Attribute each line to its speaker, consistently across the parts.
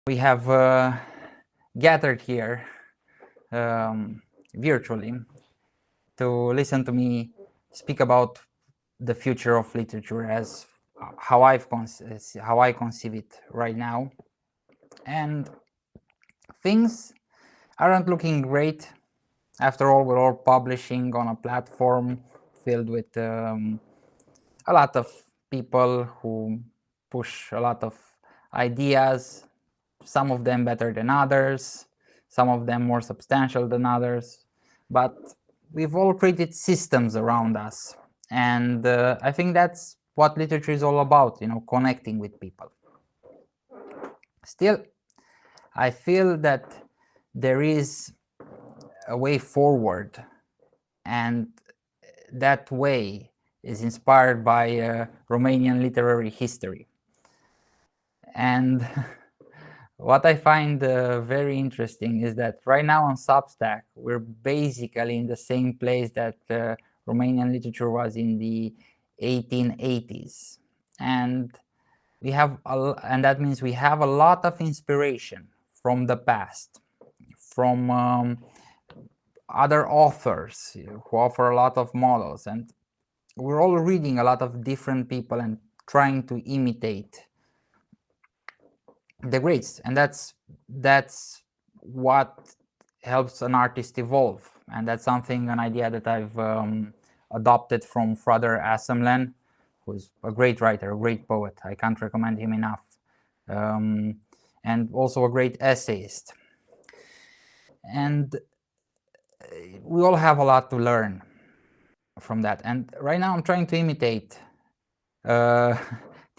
Speaker 1: We have gathered here virtually to listen to me speak about the future of literature as how I conceive it right now. And things aren't looking great. After all, we're all publishing on a platform filled with a lot of people who push a lot of ideas, some of them better than others, some of them more substantial than others, but we've all created systems around us. And I think that's what literature is all about, connecting with people. Still, I feel that there is a way forward, and that way is inspired by Romanian literary history. And what I find very interesting is that right now on Substack, we're basically in the same place that Romanian literature was in the 1880s. And that means we have a lot of inspiration from the past, from other authors who offer a lot of models. And we're all reading a lot of different people and trying to imitate the greats, and that's what helps an artist evolve. And that's an idea that I've adopted from Father Assemlen, who's a great writer, a great poet. I can't recommend him enough, and also a great essayist. And we all have a lot to learn from that. And right now I'm trying to imitate Titu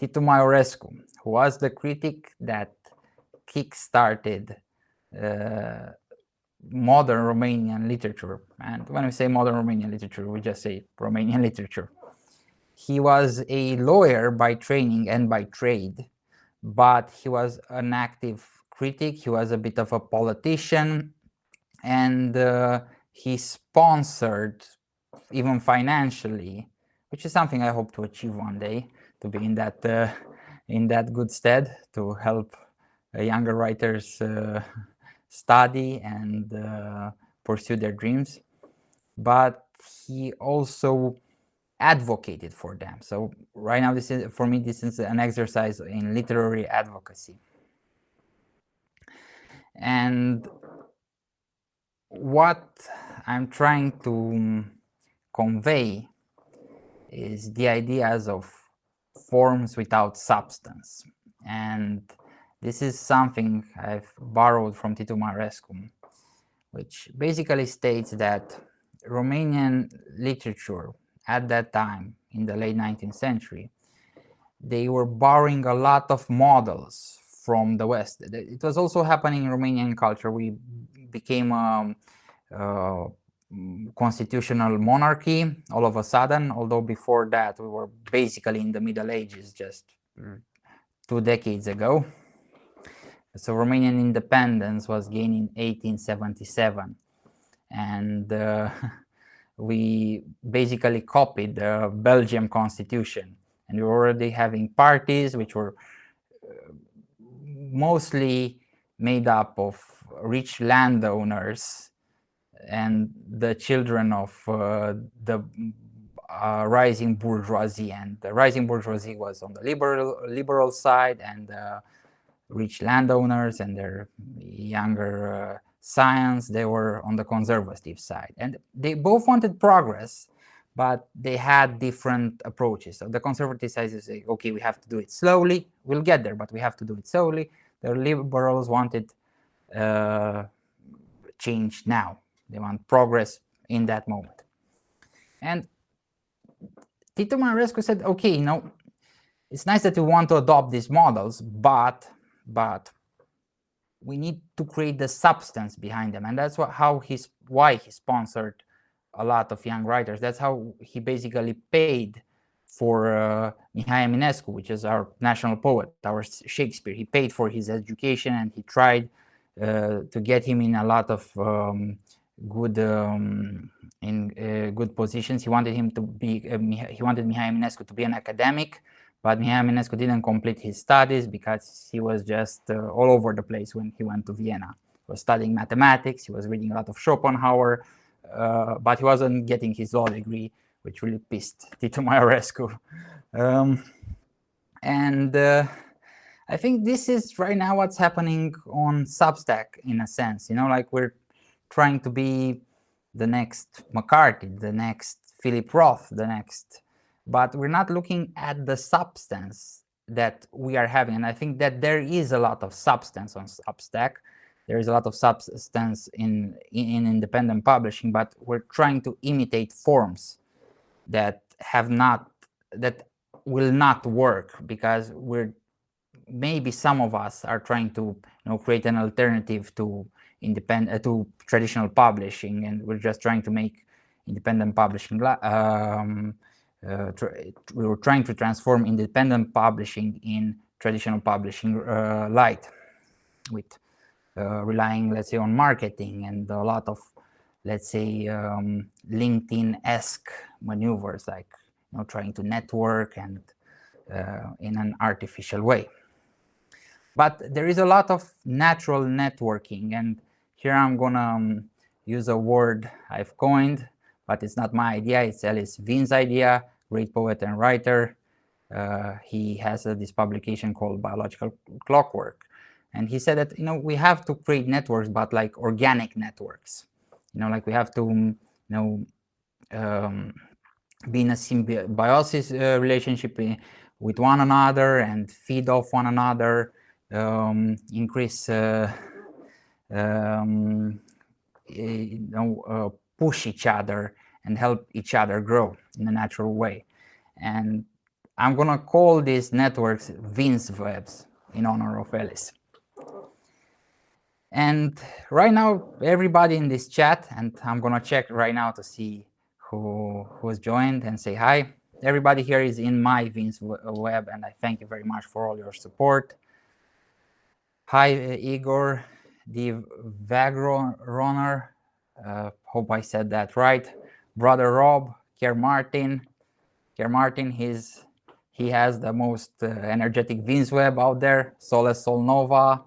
Speaker 1: Maiorescu, who was the critic that kick-started modern Romanian literature. And when we say modern Romanian literature, we just say Romanian literature. He was a lawyer by training and by trade, but he was an active critic. He was a bit of a politician, and he sponsored, even financially, which is something I hope to achieve one day, to be in that good stead, to help younger writers study and pursue their dreams. But he also advocated for them. So right now, this is an exercise in literary advocacy. And what I'm trying to convey is the ideas of forms without substance. And this is something I've borrowed from Titu Maiorescu, which basically states that Romanian literature at that time, in the late 19th century, they were borrowing a lot of models from the West. It was also happening in Romanian culture. We became a constitutional monarchy all of a sudden, although before that we were basically in the Middle Ages just 2 decades ago. So Romanian independence was gained in 1877, and we basically copied the Belgian constitution, and we were already having parties which were mostly made up of rich landowners and the children of the rising bourgeoisie. And the rising bourgeoisie was on the liberal side, and rich landowners and their younger scions, they were on the conservative side. And they both wanted progress, but they had different approaches. So the conservative side is say, okay, we have to do it slowly. We'll get there, but we have to do it slowly. The liberals wanted change now. They want progress in that moment. And Titu Maiorescu said, okay, it's nice that we want to adopt these models, but we need to create the substance behind them. And that's why he sponsored a lot of young writers. That's how he basically paid for Mihai Eminescu, which is our national poet, our Shakespeare. He paid for his education, and he tried to get him in a lot of good positions. He wanted him to be he wanted Mihai Eminescu to be an academic, but Mihai Eminescu didn't complete his studies because he was just all over the place when he went to Vienna. He was studying mathematics, he was reading a lot of Schopenhauer, but he wasn't getting his law degree, which really pissed Tito Maiorescu. And I think this is right now what's happening on Substack, in a sense. You know, like we're trying to be the next McCarthy, the next Philip Roth, the next, but we're not looking at the substance that we are having. And I think that there is a lot of substance on Substack. There is a lot of substance in independent publishing, but we're trying to imitate forms that will not work, because maybe some of us are trying to create an alternative to traditional publishing, and we're just trying to make independent publishing. We were trying to transform independent publishing in traditional publishing light, with relying, let's say, on marketing and a lot of, let's say, LinkedIn-esque maneuvers, like trying to network and in an artificial way. But there is a lot of natural networking, and here I'm gonna use a word I've coined, but it's not my idea, it's Ellis Vin's idea, great poet and writer. He has this publication called Biological Clockwork, and he said that we have to create networks, but like organic networks. Like we have to be in a symbiosis relationship with one another and feed off one another, increase, push each other and help each other grow in a natural way. And I'm gonna call these networks Vin's webs in honor of Ellis. And right now, everybody in this chat, and I'm gonna check right now to see who has joined and say hi. Everybody here is in my Vin's web, and I thank you very much for all your support. Hi, Igor, the Vagroner, hope I said that right. Brother Rob, Kier Martin, he has the most energetic Vin's web out there. Sole Sol Nova.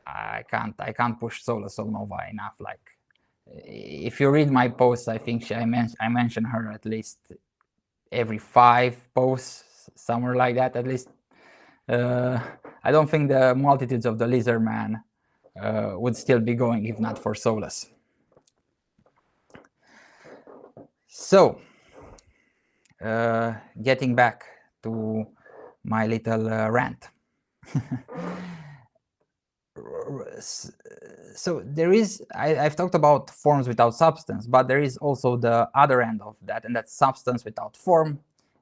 Speaker 1: I can't push Sole Sol Nova enough. Like, if you read my posts, I think I mention her at least every 5 posts, somewhere like that, at least. I don't think the multitudes of the Lizard Man would still be going if not for Solus. So, getting back to my little rant. So there is, I've talked about forms without substance, but there is also the other end of that, and that's substance without form.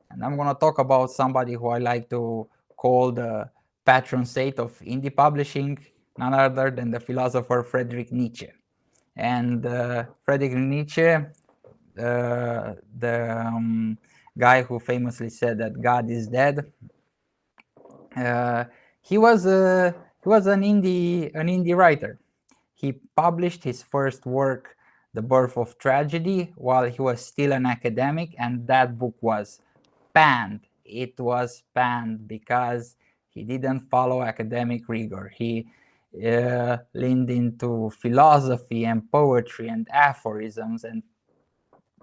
Speaker 1: And I'm going to talk about somebody who I like to call the patron saint of indie publishing, none other than the philosopher Friedrich Nietzsche. And Friedrich Nietzsche, the guy who famously said that God is dead, he was an indie writer. He published his first work, The Birth of Tragedy, while he was still an academic, and that book was panned. It was panned because he didn't follow academic rigor. He leaned into philosophy and poetry and aphorisms, and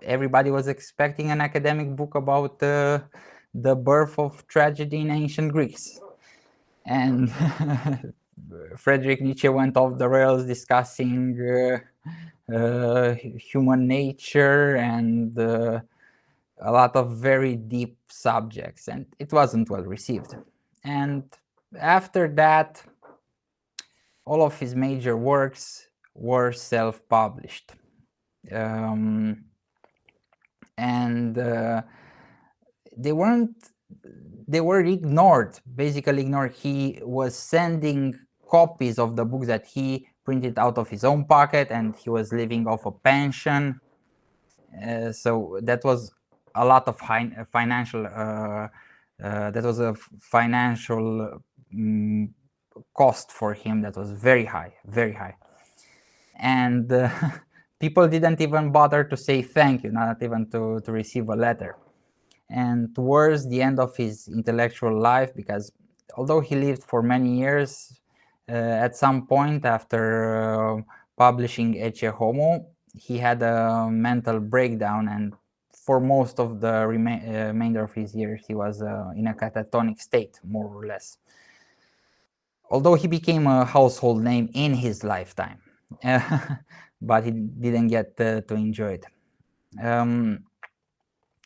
Speaker 1: everybody was expecting an academic book about the birth of tragedy in ancient Greece. And Friedrich Nietzsche went off the rails discussing human nature and a lot of very deep subjects, and it wasn't well received. And after that, all of his major works were self-published. And they were ignored, basically ignored. He was sending copies of the books that he printed out of his own pocket, and he was living off a pension. So that was a lot of financial, that was a financial cost for him that was very high, very high. And people didn't even bother to say thank you, not even to receive a letter. And towards the end of his intellectual life, because although he lived for many years, at some point after publishing Ecce Homo, he had a mental breakdown, and for most of the remainder of his years, he was in a catatonic state, more or less. Although he became a household name in his lifetime, but he didn't get to enjoy it.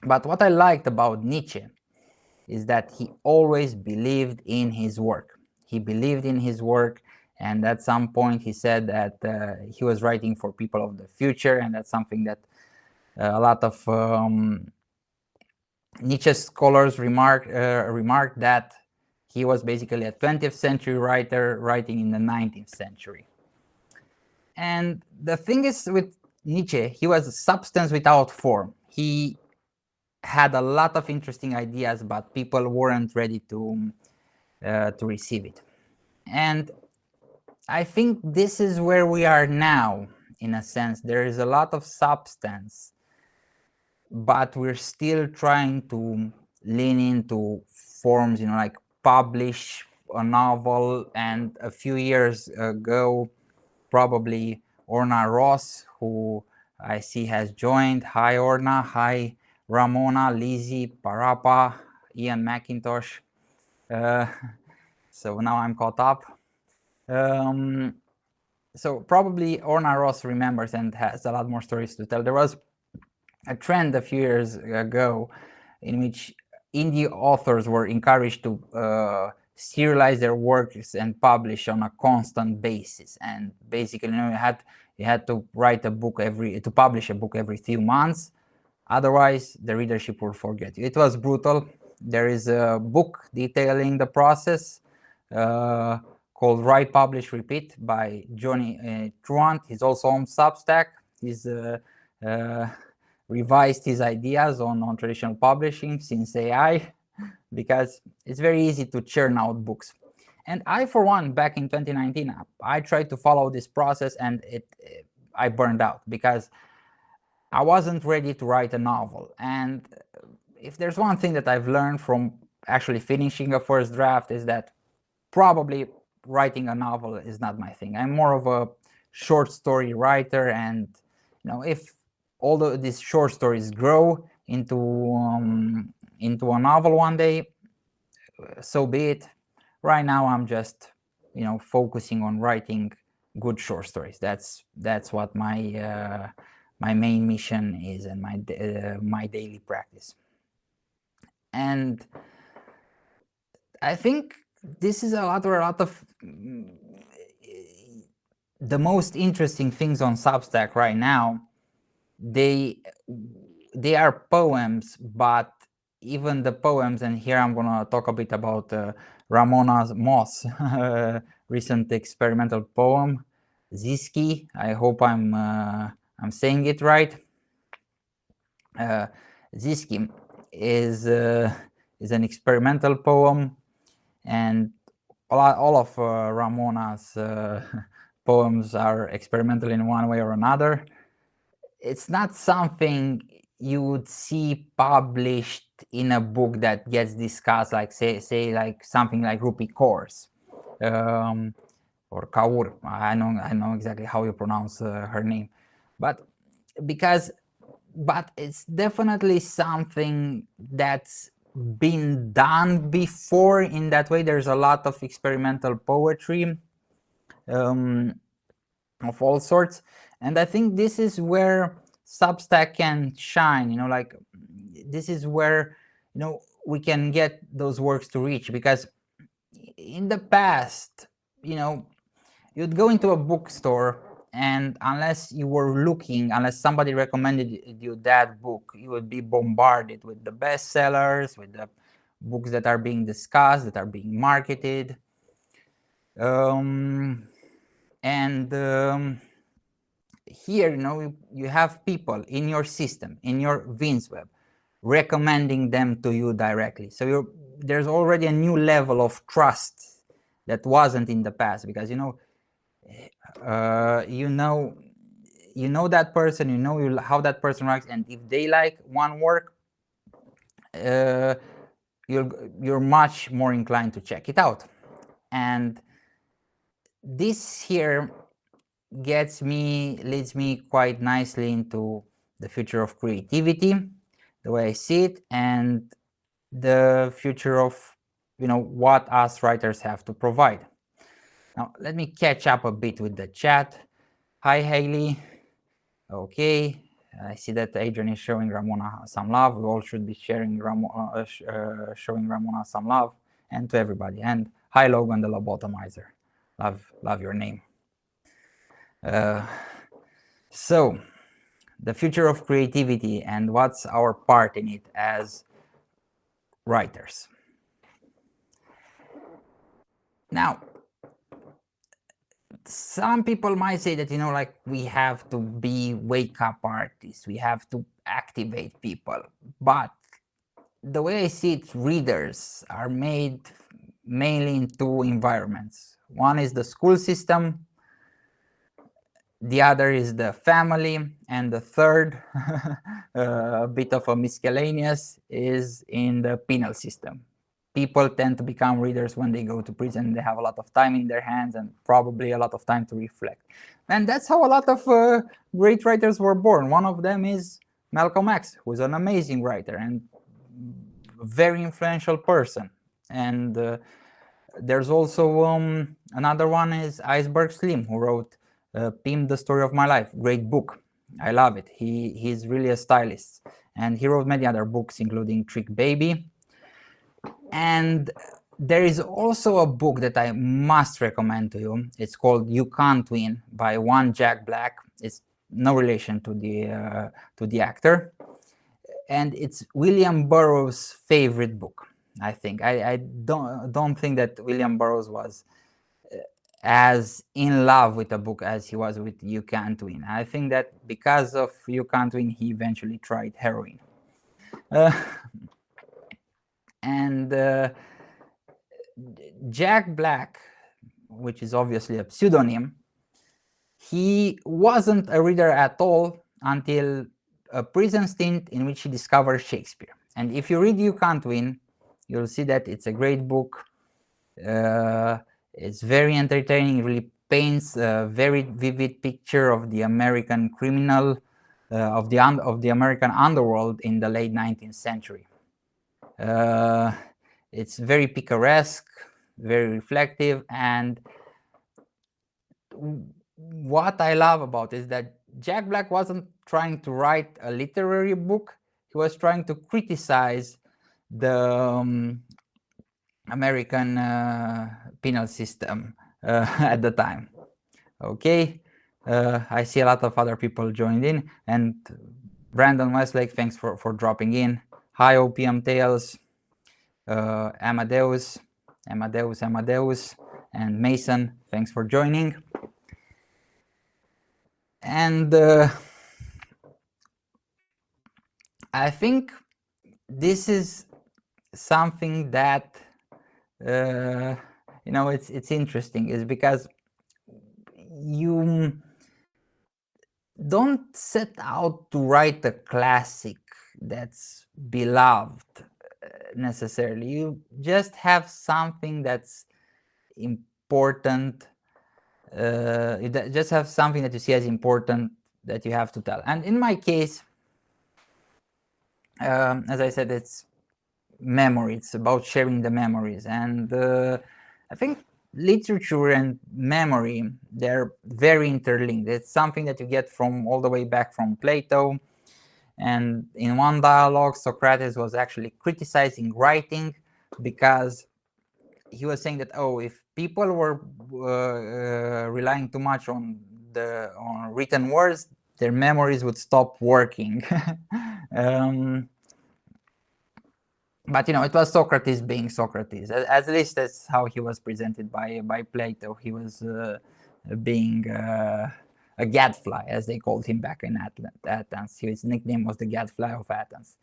Speaker 1: But what I liked about Nietzsche is that he always believed in his work. He believed in his work, and at some point he said that he was writing for people of the future, and that's something that a lot of Nietzsche scholars remarked that he was basically a 20th century writer writing in the 19th century. And the thing is with Nietzsche, he was a substance without form. He had a lot of interesting ideas, but people weren't ready to receive it. And I think this is where we are now, in a sense. There is a lot of substance, but we're still trying to lean into forms, like publish a novel. And a few years ago, probably Orna Ross, who I see has joined. Hi, Orna. Hi, Ramona, Lizzie, Parapa, Ian McIntosh. So now I'm caught up. So probably Orna Ross remembers and has a lot more stories to tell. There was a trend a few years ago in which indie authors were encouraged to serialize their works and publish on a constant basis. And basically, you had to write a book to publish a book every few months. Otherwise, the readership will forget you. It was brutal. There is a book detailing the process called Write, Publish, Repeat by Johnny Truant. He's also on Substack. He's revised his ideas on traditional publishing since AI, because it's very easy to churn out books. And I, for one, back in 2019, I tried to follow this process, and I burned out because I wasn't ready to write a novel. And if there's one thing that I've learned from actually finishing a first draft, is that probably writing a novel is not my thing. I'm more of a short story writer, and if all these short stories grow into a novel one day, so be it. Right now, I'm just focusing on writing good short stories. That's what my main mission is, and my daily practice. And I think this is a lot of the most interesting things on Substack right now. They are poems, but even the poems, and here I'm gonna talk a bit about Ramona Moss' recent experimental poem, Ziski. I hope I'm saying it right. Ziski is an experimental poem, and all of Ramona's poems are experimental in one way or another. It's not something you would see published in a book that gets discussed, like say like something like Rupi Kaur's or Kaur. I know exactly how you pronounce her name, but it's definitely something that's been done before in that way. There's a lot of experimental poetry of all sorts, and I think this is where Substack can shine. Like this is where we can get those works to reach, because in the past, you'd go into a bookstore, and unless somebody recommended you that book, you would be bombarded with the bestsellers, with the books that are being discussed, that are being marketed. Here, you have people in your system, in your VinceWeb, recommending them to you directly. So there's already a new level of trust that wasn't in the past, because you know that person, how that person writes, and if they like one work, you're much more inclined to check it out. And this here leads me quite nicely into the future of creativity, the way I see it, and the future of what us writers have to provide. Now let me catch up a bit with the chat. Hi Haley. Okay, I see that Adrian is showing Ramona some love. We all should be showing Ramona some love, and to everybody. And hi Logan the lobotomizer. Love your name. So the future of creativity and what's our part in it as writers. Now, some people might say that, like we have to be wake-up artists, we have to activate people. But the way I see it, readers are made mainly in two environments. One is the school system, the other is the family, and the third, a bit of a miscellaneous, is in the penal system. People tend to become readers when they go to prison. They have a lot of time in their hands and probably a lot of time to reflect. And that's how a lot of great writers were born. One of them is Malcolm X, who's an amazing writer and a very influential person. And there's also another one is Iceberg Slim, who wrote Pim, The Story of My Life. Great book. I love it. He's really a stylist. And he wrote many other books, including Trick Baby. And there is also a book that I must recommend to you. It's called You Can't Win by one Jack Black. It's no relation to the actor. And it's William Burroughs' favorite book, I think. I don't think that William Burroughs was as in love with the book as he was with You Can't Win. I think that because of You Can't Win, he eventually tried heroin. Jack Black, which is obviously a pseudonym, he wasn't a reader at all until a prison stint in which he discovered Shakespeare. And if you read You Can't Win, you'll see that it's a great book. It's very entertaining. It really paints a very vivid picture of the American criminal, of the American underworld in the late 19th century. It's very picaresque, very reflective, and what I love about it is that Jack Black wasn't trying to write a literary book. He was trying to criticize the American penal system at the time. Okay, I see a lot of other people joined in, and Brandon Westlake, thanks for dropping in. Hi OPM Tales, Amadeus, and Mason, thanks for joining. And I think this is something that it's interesting, is because you don't set out to write a classic that's beloved necessarily. You just have something that's important. You just have something that you see as important that you have to tell. And in my case, as I said, it's memory. It's about sharing the memories. And I think literature and memory, they're very interlinked. It's something that you get from all the way back from Plato. And in one dialogue, Socrates was actually criticizing writing because he was saying that, if people were relying too much on written words, their memories would stop working. But it was Socrates being Socrates. At least that's how he was presented by Plato. He was being a gadfly, as they called him back in Athens. His nickname was the Gadfly of Athens.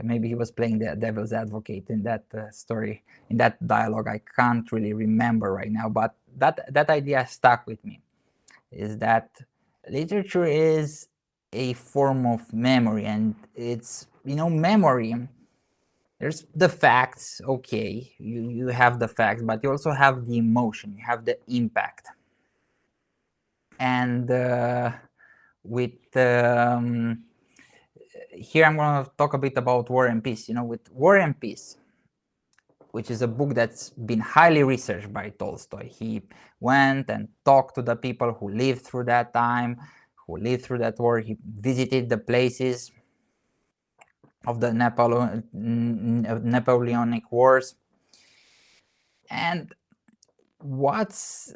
Speaker 1: Maybe he was playing the devil's advocate in that story, in that dialogue. I can't really remember right now, but that idea stuck with me, is that literature is a form of memory, and it's, memory There's the facts, okay, you have the facts, but you also have the emotion, you have the impact. And with here I'm going to talk a bit about War and Peace. With War and Peace, which is a book that's been highly researched by Tolstoy. He went and talked to the people who lived through that time, who lived through that war. He visited the places of the Napoleonic Wars. And what's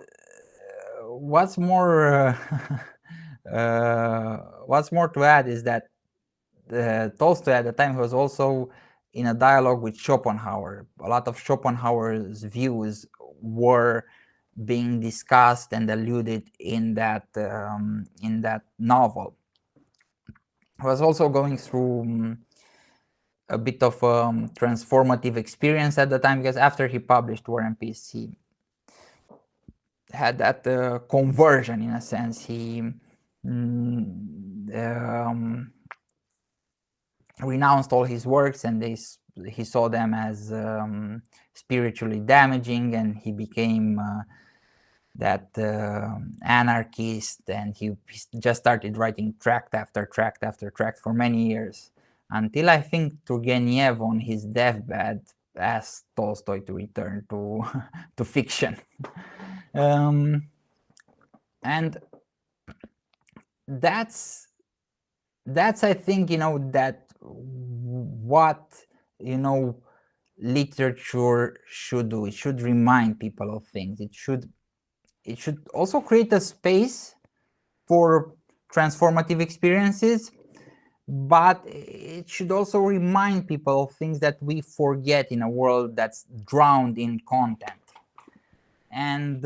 Speaker 1: more what's more to add is that Tolstoy at the time was also in a dialogue with Schopenhauer. A lot of Schopenhauer's views were being discussed and alluded in that novel. He was also going through a bit of transformative experience at the time, because after he published War and Peace, he had that conversion in a sense. He renounced all his works, and he saw them as spiritually damaging, and he became that anarchist, and he just started writing tract after tract after tract for many years, until I think Turgenev on his deathbed asked Tolstoy to return to to fiction. And that's I think, that what literature should do. It should remind people of things. It should also create a space for transformative experiences, but it should also remind people of things that we forget in a world that's drowned in content, and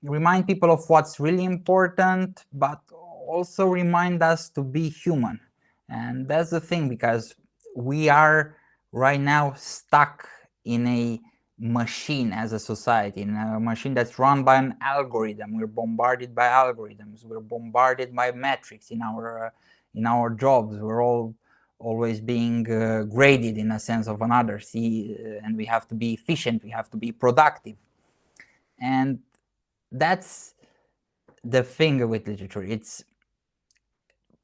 Speaker 1: remind people of what's really important, but also remind us to be human. And that's the thing, because we are right now stuck in a machine as a society, in a machine that's run by an algorithm. We're bombarded by algorithms. We're bombarded by metrics in our jobs. We're always being graded in a sense of another. And we have to be efficient. We have to be productive. And that's the thing with literature. It's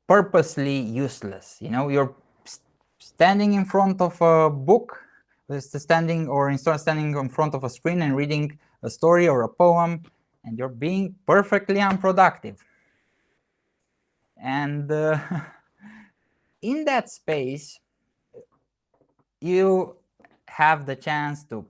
Speaker 1: purposely useless. You're standing in front of a book, instead standing in front of a screen and reading a story or a poem, and you're being perfectly unproductive. And in that space, you have the chance to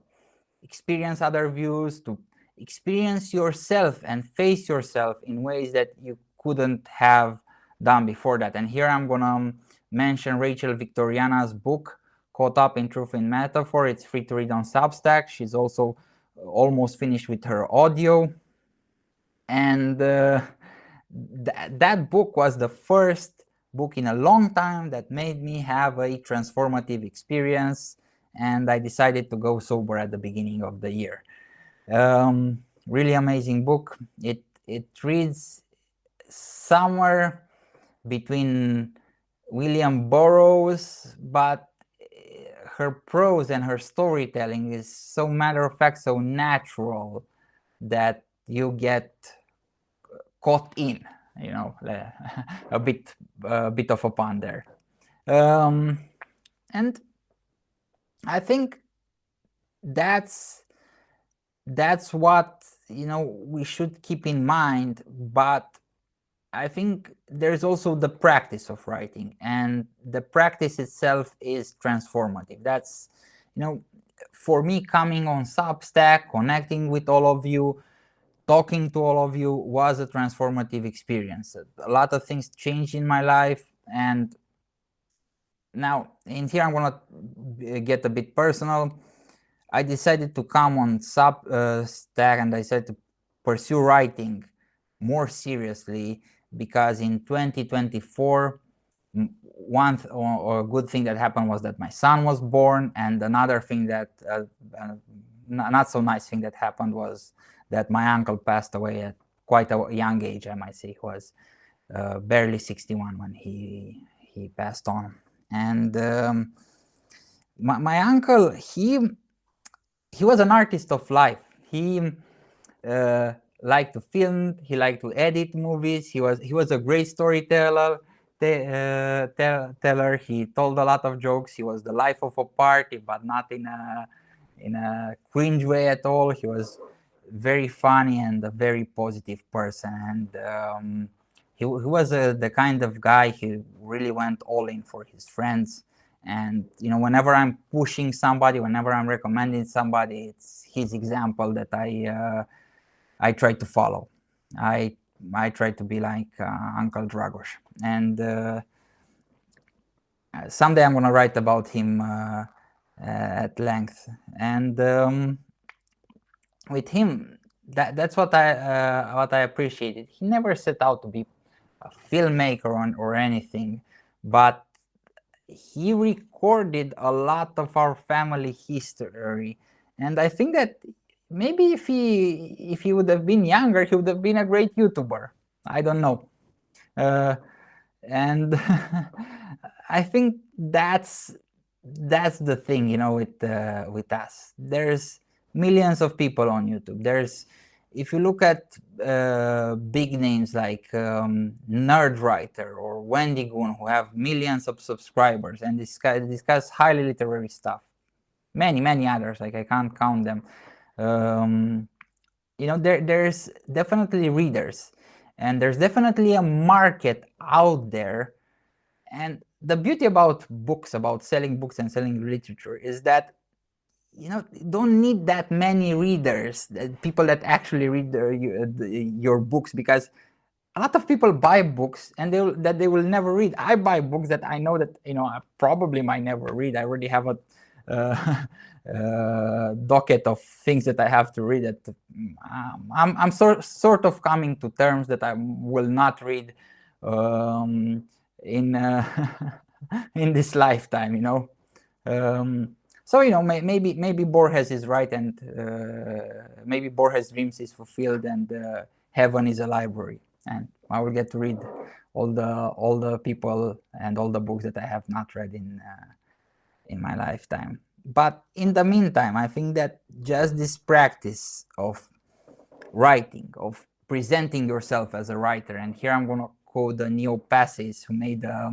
Speaker 1: experience other views, to experience yourself and face yourself in ways that you couldn't have done before that. And here I'm gonna mention Rachel Victoriana's book, Caught Up in Truth and Metaphor. It's free to read on Substack. She's also almost finished with her audio. And that book was the first book in a long time that made me have a transformative experience, and I decided to go sober at the beginning of the year. Really amazing book. It reads somewhere between William Burroughs, but her prose and her storytelling is so matter-of-fact, so natural, that you get caught in, a bit of a pun there. And I think that's what we should keep in mind. But I think there's also the practice of writing, and the practice itself is transformative. That's, for me, coming on Substack, connecting with all of you, talking to all of you was a transformative experience. A lot of things changed in my life, and now in here I'm gonna get a bit personal. I decided to come on Substack, and I decided to pursue writing more seriously, because in 2024, one or good thing that happened was that my son was born, and another thing that not so nice thing that happened was that my uncle passed away at quite a young age. I might say he was barely 61 when he passed on. And my uncle, he was an artist of life. He liked to film. He liked to edit movies. He was a great storyteller. Teller. He told a lot of jokes. He was the life of a party, but not in a cringe way at all. He was very funny and a very positive person. And he was the kind of guy who really went all in for his friends. And whenever I'm pushing somebody, whenever I'm recommending somebody, it's his example that I try to follow. I try to be like Uncle Dragos. And someday I'm gonna write about him at length. And with him, that's what I appreciated. He never set out to be a filmmaker or anything, but he recorded a lot of our family history. And I think that maybe if he would have been younger, he would have been a great YouTuber. I don't know. And I think that's the thing, with us. There's millions of people on YouTube. If you look at big names like Nerdwriter or Wendy Goon, who have millions of subscribers and discuss highly literary stuff, many others, like I can't count them. There's definitely readers, and there's definitely a market out there. And the beauty about books, about selling books and selling literature, is that you don't need that many readers, people that actually read your books, because a lot of people buy books and they will never read. I buy books that I know that I probably might never read. I already have a docket of things that I have to read. That I'm sort of coming to terms that I will not read in in this lifetime. So maybe Borges is right, and maybe Borges' dreams is fulfilled, and heaven is a library, and I will get to read all the people and all the books that I have not read in my lifetime. But in the meantime, I think that just this practice of writing, of presenting yourself as a writer, and here I'm gonna quote the Neo-Passes, who made a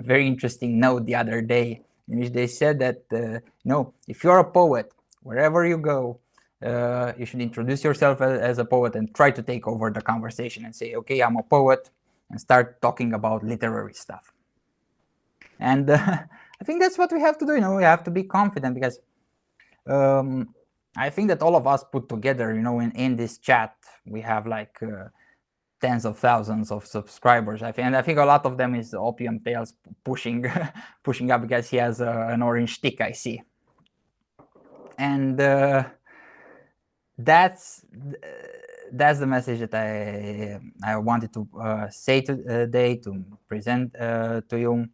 Speaker 1: very interesting note the other day, in which they said that if you're a poet, wherever you go, you should introduce yourself as a poet and try to take over the conversation and say, okay, I'm a poet, and start talking about literary stuff. And I think that's what we have to do. We have to be confident, because I think that all of us put together, in this chat, we have like tens of thousands of subscribers. I think a lot of them is Opium Tales pushing up, because he has an orange stick, I see. And that's the message that I wanted to say today, to present to you.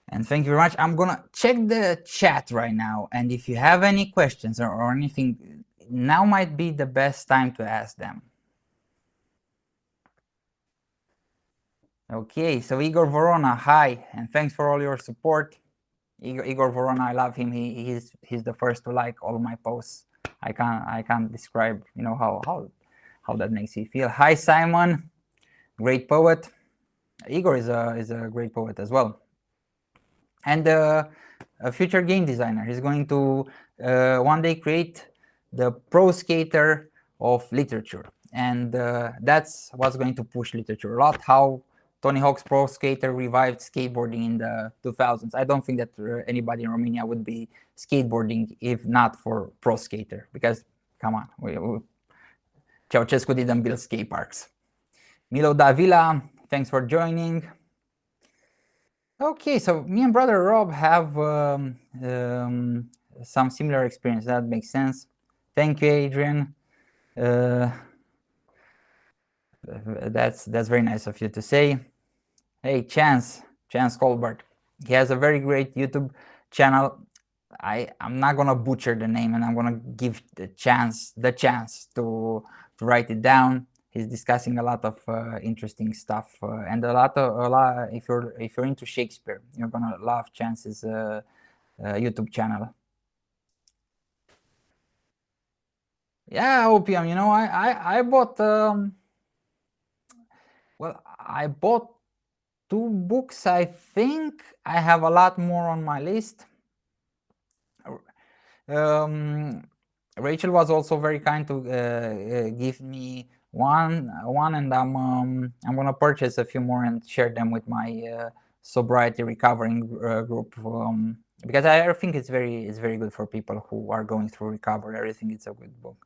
Speaker 1: And thank you very much. I'm gonna check the chat right now, and if you have any questions or anything, now might be the best time to ask them. Okay, so Igor Vorona, hi, and thanks for all your support. Igor Vorona, I love him. He's the first to like all my posts. I can't describe how that makes you feel. Hi Simon, great poet. Igor is a great poet as well, and a future game designer. He's going to one day create the pro skater of literature, and that's what's going to push literature a lot. How Tony Hawk's Pro Skater revived skateboarding in the 2000s. I don't think that anybody in Romania would be skateboarding if not for Pro Skater, because, come on, Ceausescu didn't build skate parks. Milo Davila, thanks for joining. Okay, so me and brother Rob have some similar experience. That makes sense. Thank you, Adrian. That's very nice of you to say. Hey, Chance Colbert. He has a very great YouTube channel. I'm not gonna butcher the name, and I'm gonna give the chance to write it down. he's discussing a lot of interesting stuff and a lot. If you're into Shakespeare, you're gonna love Chance's YouTube channel. Yeah, opium. I bought well, I bought 2 books. I think I have a lot more on my list. Rachel was also very kind to give me one, and I'm gonna purchase a few more and share them with my sobriety recovering group, because I think it's very good for people who are going through recovery. I think it's a good book.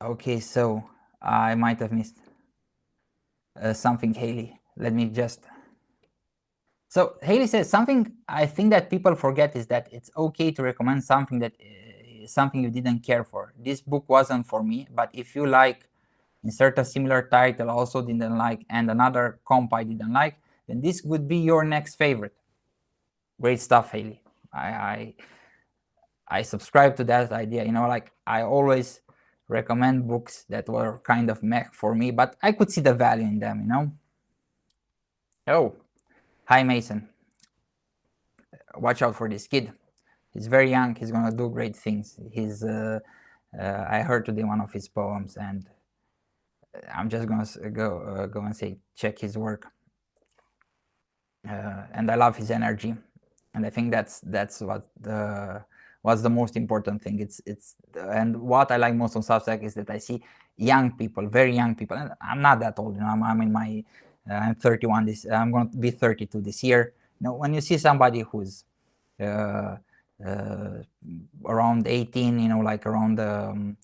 Speaker 1: Okay, so I might have missed something, Haley. Let me just. So Haley says something I think that people forget is that it's okay to recommend something that something you didn't care for. This book wasn't for me, but if you like, insert a similar title also didn't like, and another comp I didn't like, then this would be your next favorite. Great stuff, Haley. I subscribe to that idea. Like I always recommend books that were kind of meh for me, but I could see the value in them. Oh, hi Mason. Watch out for this kid. He's very young. He's gonna do great things. I heard today one of his poems, and I'm just gonna go and say check his work. And I love his energy, and I think that's what's the most important thing. And what I like most on Substack is that I see young people, very young people, and I'm not that old. I'm in my I'm 31. I'm going to be 32 this year. When you see somebody who's around 18, like around the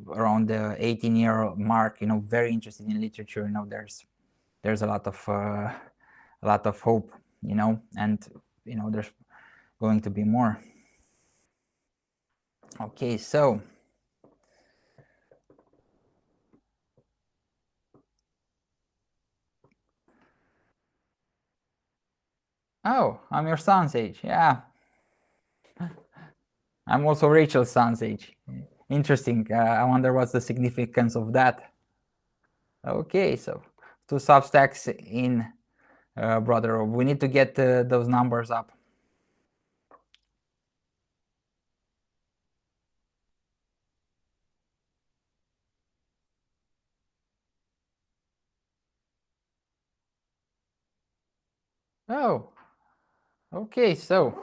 Speaker 1: 18-year mark, very interested in literature, there's a lot of hope, and there's going to be more. Okay, so I'm your son's age. Yeah, I'm also Rachel's son's age. Interesting. I wonder what's the significance of that. Okay, so 2 Substacks in, brother. We need to get those numbers up. Oh, okay, so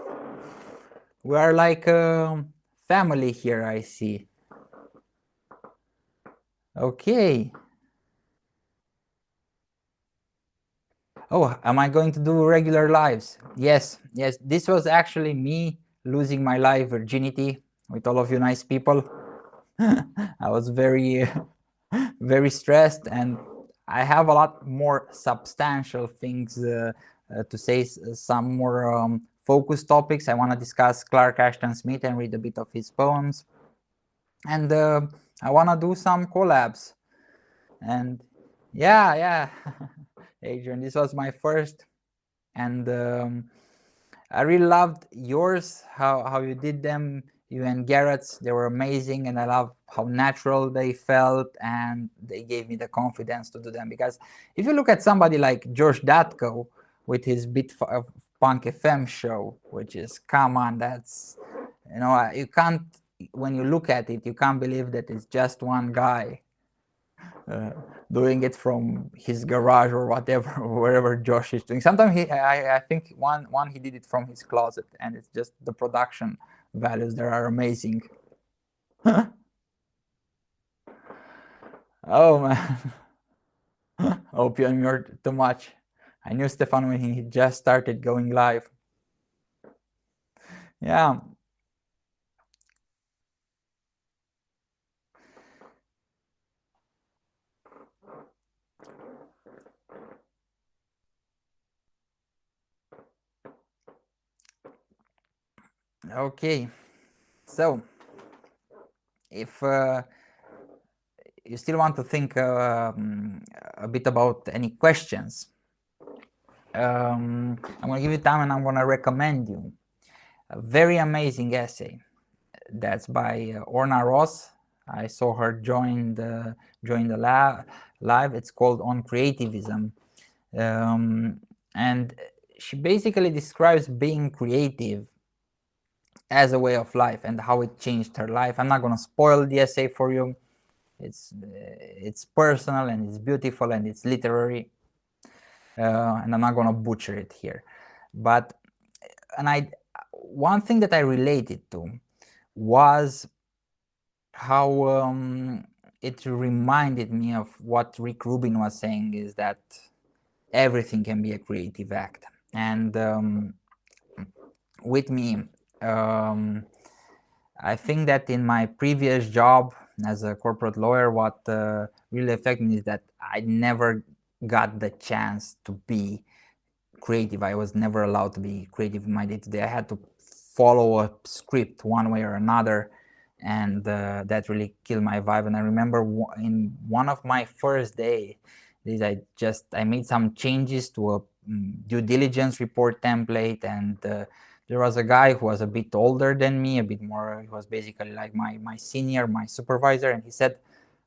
Speaker 1: we are like family here, I see. Okay. Oh, am I going to do regular lives? Yes. This was actually me losing my life virginity with all of you nice people. I was very, very stressed, and I have a lot more substantial things to say, some more focused topics. I want to discuss Clark Ashton Smith and read a bit of his poems. And I want to do some collabs. And yeah. Adrian, this was my first, and I really loved yours, how you did them, you and Garrett's. They were amazing, and I love how natural they felt, and they gave me the confidence to do them. Because if you look at somebody like George Datko with his Punk FM show, which is, come on, that's, you can't, when you look at it, you can't believe that it's just one guy doing it from his garage or whatever, wherever Josh is doing. Sometimes I think one he did it from his closet, and it's just the production values there are amazing. Oh man, opium, you're too much. I knew Stefan when he just started going live. Yeah. Okay. So, if you still want to think a bit about any questions, I'm going to give you time, and I'm going to recommend you a very amazing essay That's by Orna Ross. I saw her join the live. It's called On Creativism, and she basically describes being creative as a way of life and how it changed her life. I'm not going to spoil the essay for you. It's personal and it's beautiful and it's literary, and I'm not going to butcher it here. But one thing that I related to was how it reminded me of what Rick Rubin was saying, is that everything can be a creative act. And with me, I think that in my previous job as a corporate lawyer, what really affected me is that I never got the chance to be creative. I was never allowed to be creative in my day-to-day. I had to follow a script one way or another, and that really killed my vibe. And I remember in one of my first days, I made some changes to a due diligence report template, and there was a guy who was a bit older than me, a bit more, he was basically like my senior, my supervisor, and he said,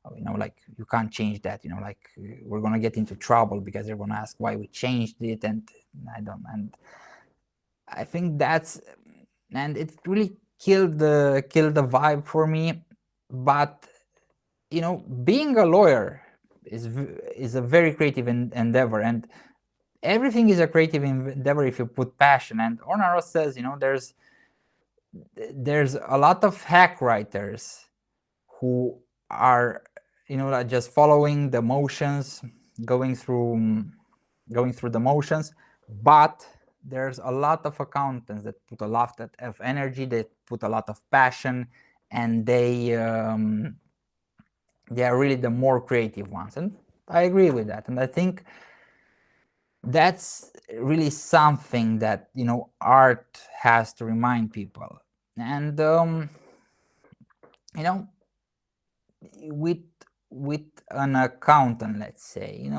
Speaker 1: oh, like, you can't change that, like, we're going to get into trouble because they're going to ask why we changed it, and I think and it really killed the vibe for me. But being a lawyer is a very creative endeavor, and everything is a creative endeavor if you put passion. And Orna Ross says, there's a lot of hack writers who are just following the motions, going through the motions, but there's a lot of accountants that put a lot of energy, they put a lot of passion, and they are really the more creative ones. And I agree with that. And I think that's really something that art has to remind people. And with an accountant, let's say,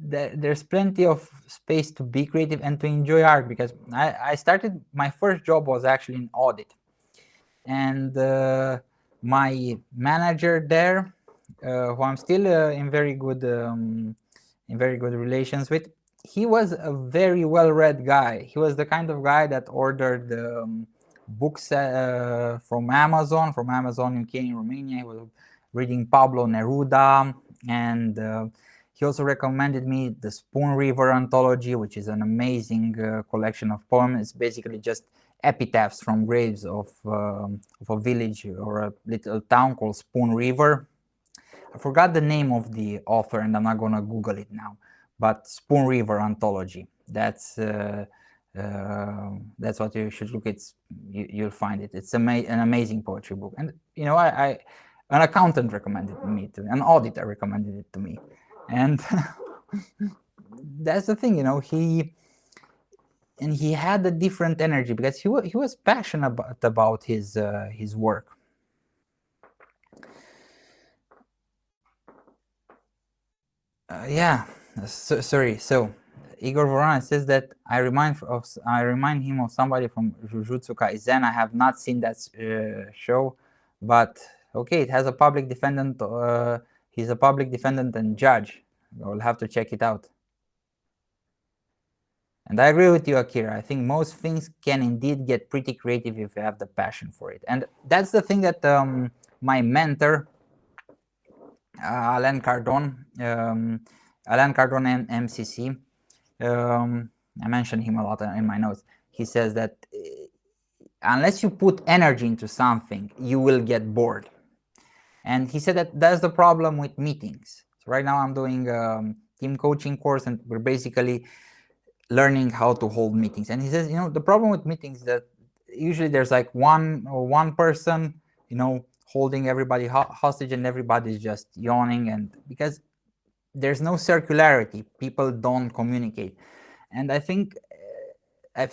Speaker 1: there's plenty of space to be creative and to enjoy art, because I started, my first job was actually in audit, and my manager there, who I'm still in very good relations with, he was a very well-read guy. He was the kind of guy that ordered books from Amazon UK in Romania. He was reading Pablo Neruda, and he also recommended me the Spoon River anthology, which is an amazing collection of poems. It's basically just epitaphs from graves of a village or a little town called Spoon River. I forgot the name of the author, and I'm not going to Google it now, but Spoon River anthology. That's what you should look at. You'll find it. It's an amazing poetry book. And an accountant recommended me to, an auditor recommended it to me, and that's the thing. He had a different energy because he was passionate about his work. Yeah, sorry. So Igor Voran says that I remind him of somebody from Jujutsu Kaisen. I have not seen that show, but okay, it has a public defendant. He's a public defendant and judge. We'll have to check it out. And I agree with you, Akira. I think most things can indeed get pretty creative if you have the passion for it. And that's the thing that my mentor, Alain Cardon, MCC, I mentioned him a lot in my notes. He says that unless you put energy into something, you will get bored. And he said that that's the problem with meetings. So right now I'm doing a team coaching course, and we're basically learning how to hold meetings. And he says, the problem with meetings is that usually there's like one person, holding everybody hostage, and everybody's just yawning, and because there's no circularity, people don't communicate. And I think that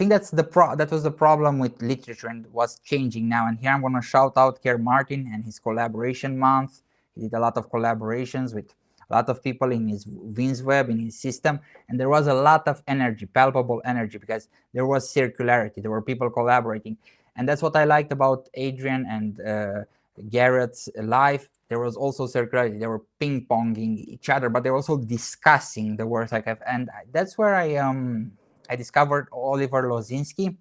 Speaker 1: was the problem with literature, and what's changing now. And here I'm going to shout out Kerr Martin and his collaboration month. He did a lot of collaborations with a lot of people in his Vince web, in his system, and there was a lot of energy, palpable energy, because there was circularity. There were people collaborating, and that's what I liked about Adrian and Garrett's life. There was also circularity. They were ping-ponging each other, but they were also discussing the works like and that's where I discovered Oliver Lozinski.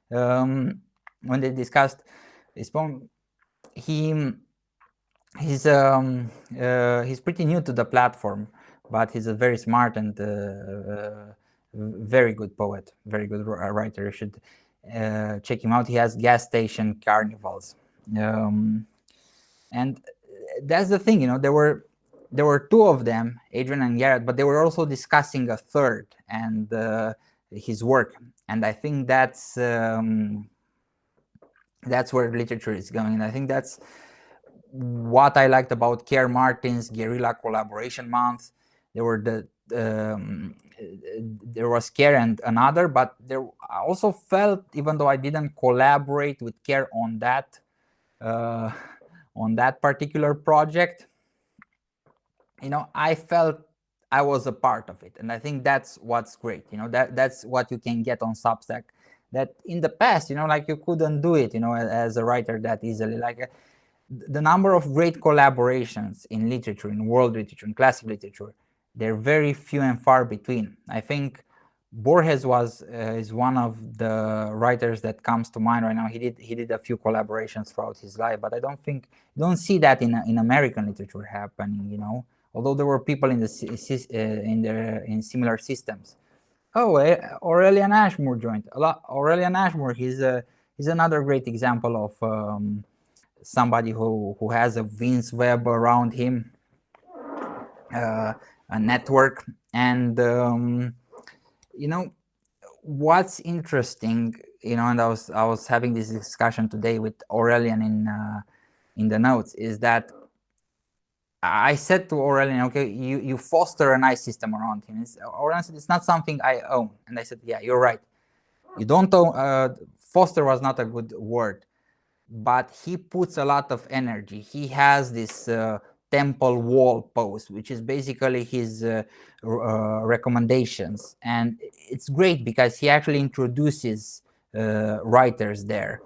Speaker 1: When they discussed this poem, he's pretty new to the platform, but he's a very smart and very good poet, very good writer. You should check him out. He has gas station carnivals, and that's the thing, there were two of them, Adrian and Garrett, but they were also discussing a third and his work, and I think that's where literature is going. And I think that's what I liked about Kerr Martin's Guerrilla Collaboration Month. There were there was Kerr and another, but I also felt, even though I didn't collaborate with Kerr on that particular project, I felt I was a part of it, and I think that's what's great. That's what you can get on Substack. That in the past, like you couldn't do it, as a writer that easily. Like the number of great collaborations in literature, in world literature, in classic literature, they're very few and far between. I think Borges is one of the writers that comes to mind right now. He did a few collaborations throughout his life, but I don't see that in American literature happening. Although there were people in similar systems. Oh, Aurelian Ashmore joined. Aurelian Ashmore, he's another great example of somebody who has a Vince web around him, a network. And what's interesting, and I was having this discussion today with Aurelian in the notes, is that I said to Aurelian, okay, you foster a nice system around him. Aurelian said, it's not something I own. And I said, yeah, you're right. You don't own, foster was not a good word, but he puts a lot of energy. He has this temple wall post, which is basically his recommendations. And it's great because he actually introduces writers there,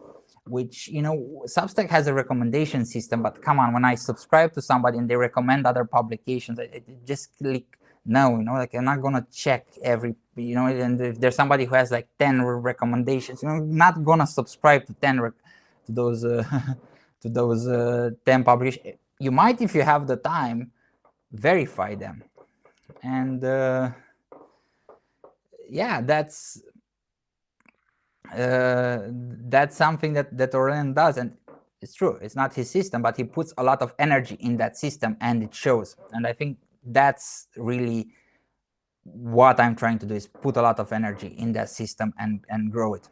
Speaker 1: which, Substack has a recommendation system, but come on, when I subscribe to somebody and they recommend other publications, I just click no, like I'm not gonna check every, and if there's somebody who has like 10 recommendations, I'm not gonna subscribe to 10 to those to those 10 publications. You might, if you have the time, verify them. And yeah, that's something that Aurelian does, and it's true. It's not his system, but he puts a lot of energy in that system, and it shows. And I think that's really what I'm trying to do, is put a lot of energy in that system and grow it.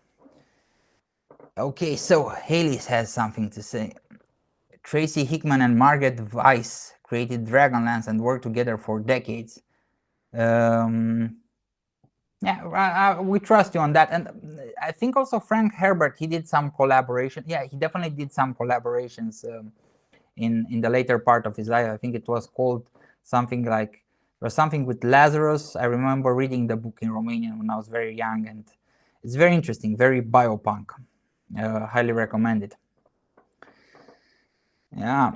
Speaker 1: Okay, so Haley has something to say. Tracy Hickman and Margaret Weiss created Dragonlance and worked together for decades. Yeah, we trust you on that. And I think also Frank Herbert, he did some collaboration. Yeah, he definitely did some collaborations in the later part of his life. I think it was called something like, or something with Lazarus. I remember reading the book in Romanian when I was very young, and it's very interesting, very biopunk. Highly recommend it. Yeah.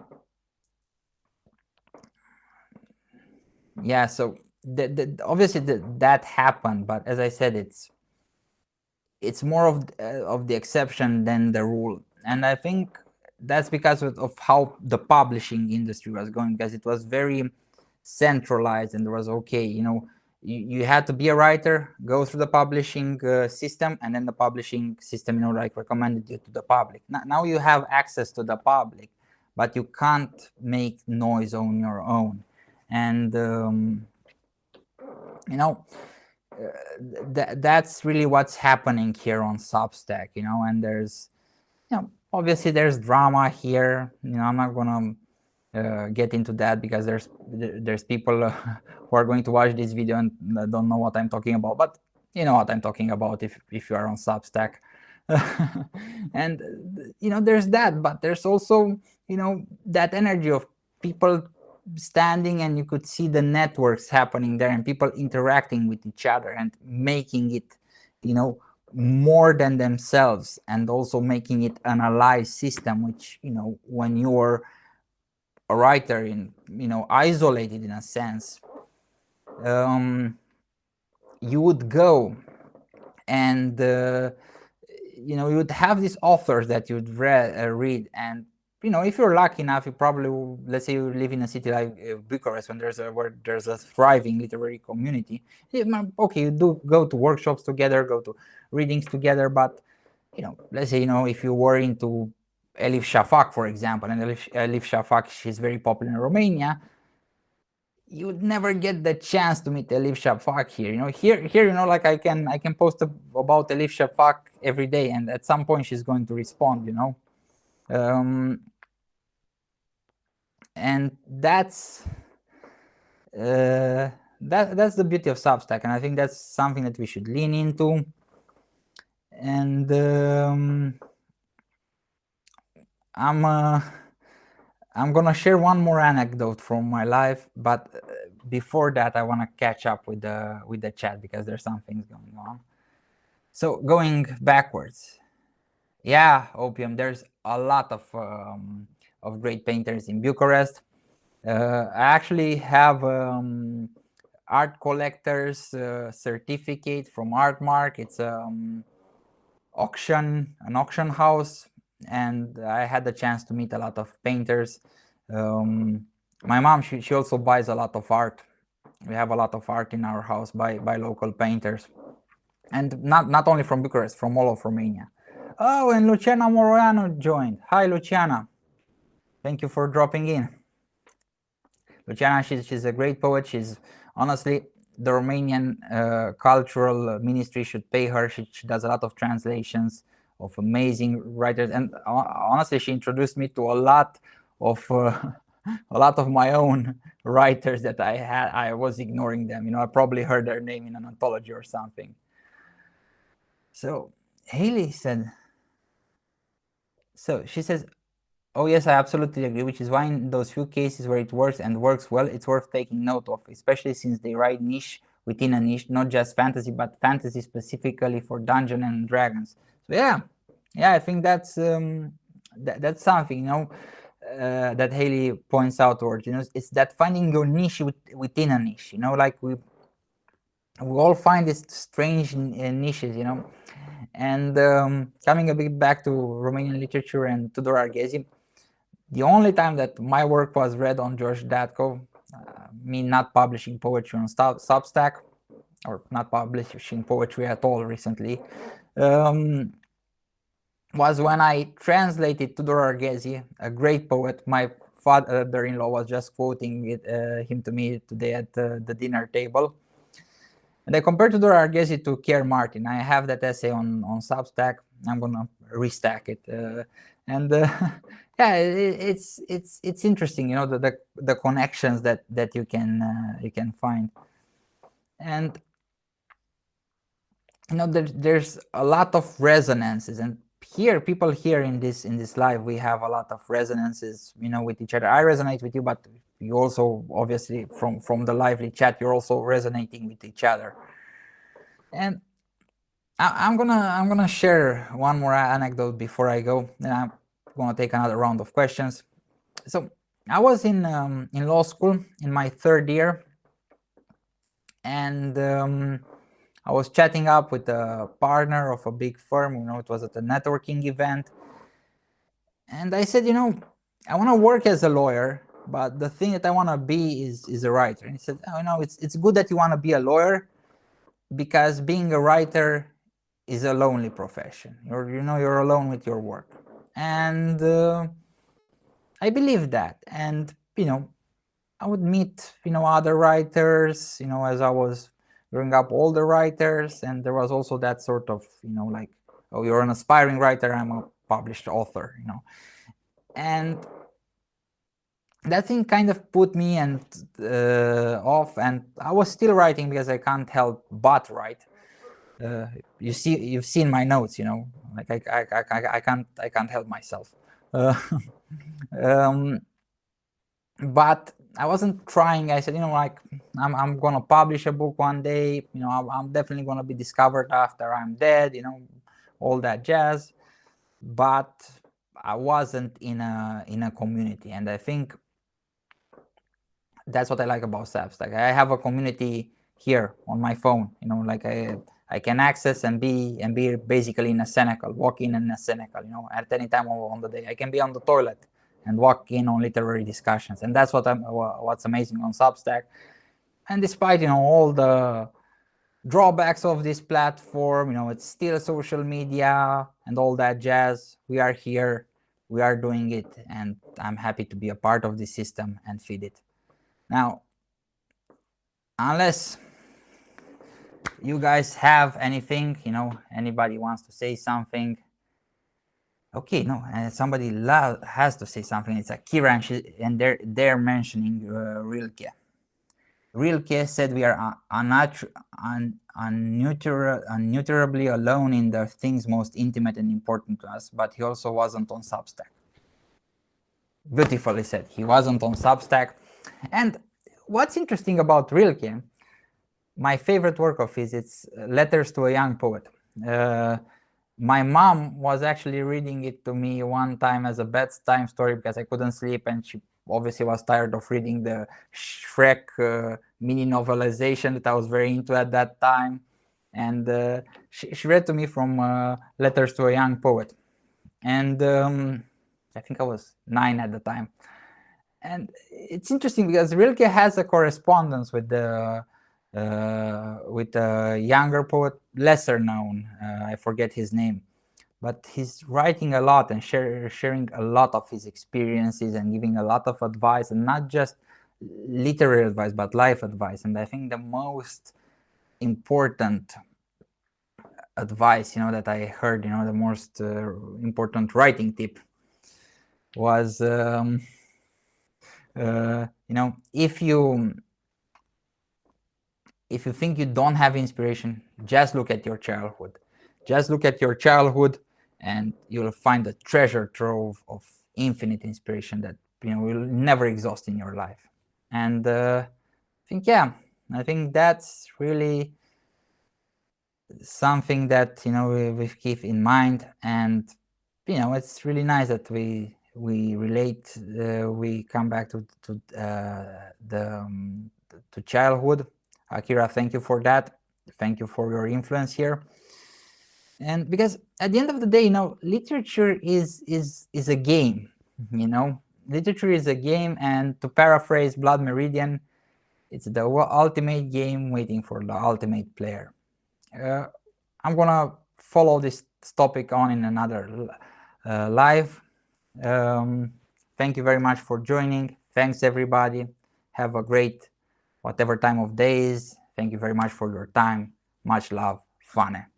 Speaker 1: Yeah, so obviously that happened, but as I said, it's more of the exception than the rule. And I think that's because of how the publishing industry was going, because it was very centralized, and there was, okay, you had to be a writer, go through the publishing system, and then the publishing system, like recommended you to the public. Now you have access to the public, but you can't make noise on your own. And that's really what's happening here on Substack, and there's, obviously there's drama here. I'm not gonna get into that, because there's people who are going to watch this video and don't know what I'm talking about, but you know what I'm talking about if you are on Substack. And there's that, but there's also that energy of people standing and you could see the networks happening there and people interacting with each other and making it, more than themselves, and also making it an alive system, which, when you're a writer in, isolated in a sense, you would go and you would have these authors that you'd read, and if you're lucky enough, you probably, let's say you live in a city like Bucharest, where there's a thriving literary community. Okay, you do go to workshops together, go to readings together, but let's say if you were into Elif Shafak, for example, and Elif Shafak, she's very popular in Romania, you would never get the chance to meet Elif Shafak here. Here, like I can post about Elif Shafak every day, and at some point she's going to respond. And that's that's the beauty of Substack, and I think that's something that we should lean into. And I'm gonna share one more anecdote from my life, but before that, I want to catch up with the chat because there's some things going on. So going backwards, yeah, Opium. There's a lot of great painters in Bucharest. I actually have art collector's certificate from Artmark. It's an auction house, and I had the chance to meet a lot of painters. My mom, she also buys a lot of art. We have a lot of art in our house by local painters, and not only from Bucharest, from all of Romania. Oh, and Luciana Moroianu joined. Hi, Luciana. Thank you for dropping in. Luciana, she's a great poet. She's honestly, the Romanian cultural ministry should pay her. She does a lot of translations of amazing writers, and honestly, she introduced me to a lot of my own writers that I was ignoring them. I probably heard their name in an anthology or something. So Haley said, so she says, oh yes, I absolutely agree, which is why in those few cases where it works and works well, it's worth taking note of, especially since they write niche within a niche, not just fantasy, but fantasy specifically for Dungeons and Dragons. So yeah, I think that's that's something, that Haley points out towards, it's that finding your niche within a niche, like we all find these strange niches, and coming a bit back to Romanian literature and Tudor Arghezi, the only time that my work was read on George Datko, me not publishing poetry on Substack, or not publishing poetry at all recently, was when I translated Tudor Arghezi, a great poet. My father-in-law was just quoting him to me today at the dinner table. And I compared Tudor Arghezi to Kier Martin. I have that essay on Substack. I'm gonna restack it, and yeah, it's interesting, the connections that you can find, and there's a lot of resonances, and people here in this live, we have a lot of resonances, with each other. I resonate with you, but you also, obviously, from the lively chat, you're also resonating with each other. And I'm gonna share one more anecdote before I go, and I'm gonna take another round of questions. So I was in law school in my third year, and I was chatting up with a partner of a big firm. It was at a networking event, and I said, I want to work as a lawyer, but the thing that I want to be is a writer. And he said, oh, it's good that you want to be a lawyer, because being a writer is a lonely profession. You're alone with your work, and I believe that. And I would meet other writers, as I was growing up, older writers, and there was also that sort of like, oh, you're an aspiring writer, I'm a published author, and that thing kind of put me off, and I was still writing because I can't help but write. You've seen my notes, like I can't help myself. But I wasn't trying. I said, like, I'm gonna publish a book one day. I'm definitely gonna be discovered after I'm dead. All that jazz. But I wasn't in a community, and I think that's what I like about Substack. I have a community here on my phone. Like I can access and be basically in a Senecal, walk in a Senecal. At any time on the day, I can be on the toilet and walk in on literary discussions, and that's what's amazing on Substack. And despite all the drawbacks of this platform, it's still social media and all that jazz. We are here, we are doing it, and I'm happy to be a part of this system and feed it. Now, unless you guys have anything, anybody wants to say something. Okay, no, and somebody has to say something. It's Akira, and they're mentioning Rilke. Rilke said we are unutterably alone in the things most intimate and important to us, but he also wasn't on Substack. Beautifully said. He wasn't on Substack. And what's interesting about Rilke, my favorite work of his, it's Letters to a Young Poet. My mom was actually reading it to me one time as a bedtime story because I couldn't sleep, and she obviously was tired of reading the Shrek mini novelization that I was very into at that time. And she read to me from Letters to a Young Poet. And I think I was 9 at the time. And it's interesting because Rilke has a correspondence with the younger poet, lesser known, I forget his name, but he's writing a lot and sharing a lot of his experiences and giving a lot of advice, and not just literary advice, but life advice. And I think the most important advice, that I heard, the most important writing tip was, if you think you don't have inspiration, just look at your childhood. Just look at your childhood and you'll find a treasure trove of infinite inspiration that will never exhaust in your life. And I think that's really something that we keep in mind. And it's really nice that we relate, we come back to childhood. Akira, thank you for that. Thank you for your influence here. And because at the end of the day, literature is a game. Literature is a game, and to paraphrase Blood Meridian, it's the ultimate game waiting for the ultimate player. I'm gonna follow this topic on in another live. Thank you very much for joining. Thanks everybody. Have a great whatever time of days. Thank you very much for your time. Much love. Fane.